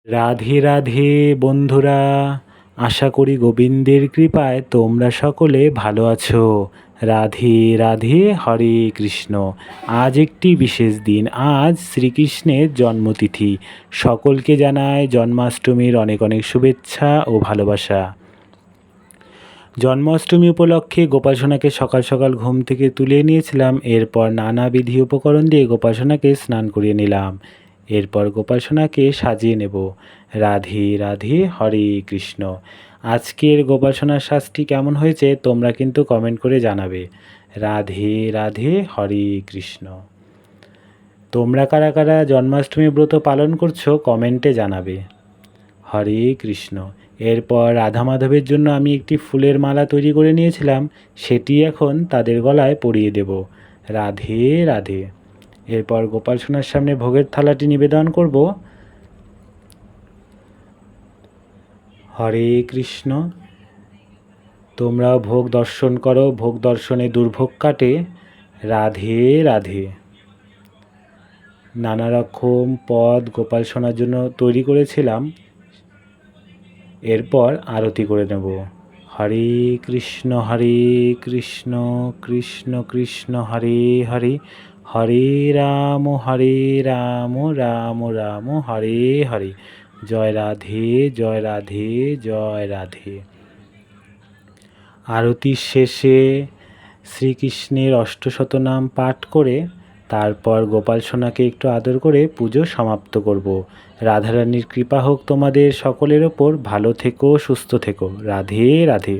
রাধে রাধে বন্ধুরা, আশা করি গোবিন্দের কৃপায় তোমরা সকলে ভালো আছো। রাধে রাধে, হরে কৃষ্ণ। আজ একটি বিশেষ দিন, আজ শ্রীকৃষ্ণের জন্মতিথি। সকলকে জানায় জন্মাষ্টমীর অনেক অনেক শুভেচ্ছা ও ভালোবাসা। জন্মাষ্টমী উপলক্ষে গোপাসনাকে সকাল সকাল ঘুম থেকে তুলে নিয়েছিলাম। এরপর নানাবিধি উপকরণ দিয়ে গোপাসনাকে স্নান করিয়ে নিলাম। এরপর গোপাসনাকে সাজিয়ে নেব। রাধে রাধে, হরে কৃষ্ণ। আজকের গোপাসনার সাজটি কেমন হয়েছে তোমরা কিন্তু কমেন্ট করে জানাবে। রাধে রাধে, হরে কৃষ্ণ। তোমরা কারা কারা জন্মাষ্টমী ব্রত পালন করছো কমেন্টে জানাবে। হরে কৃষ্ণ। এরপর রাধা মাধবের জন্য আমি একটি ফুলের মালা তৈরি করে নিয়েছিলাম, সেটি এখন তাদের গলায় পরিয়ে দেব। রাধে রাধে। এরপর গোপাল সোনার সামনে ভোগের থালাটি নিবেদন করব। হরে কৃষ্ণ। তোমরাও ভোগ দর্শন করো, ভোগ দর্শনে দুর্ভোগ কাটে। রাধে রাধে। নানা রকম পদ গোপাল সোনার জন্য তৈরি করেছিলাম। এরপর আরতি করে নেব। হরে কৃষ্ণ কৃষ্ণ কৃষ্ণ হরে হরে, হরে রাম রাম রাম হরে হরে। জয় রাধে জয় রাধে জয় রাধে। আরতির শেষে শ্রীকৃষ্ণের অষ্টশতনাম পাঠ করে তারপর গোপাল সোনাকে একটু আদর করে পুজো সমাপ্ত করব। রাধারানীর কৃপা হোক তোমাদের সকলের ওপর। ভালো থেকো, সুস্থ থেকো। রাধে রাধে।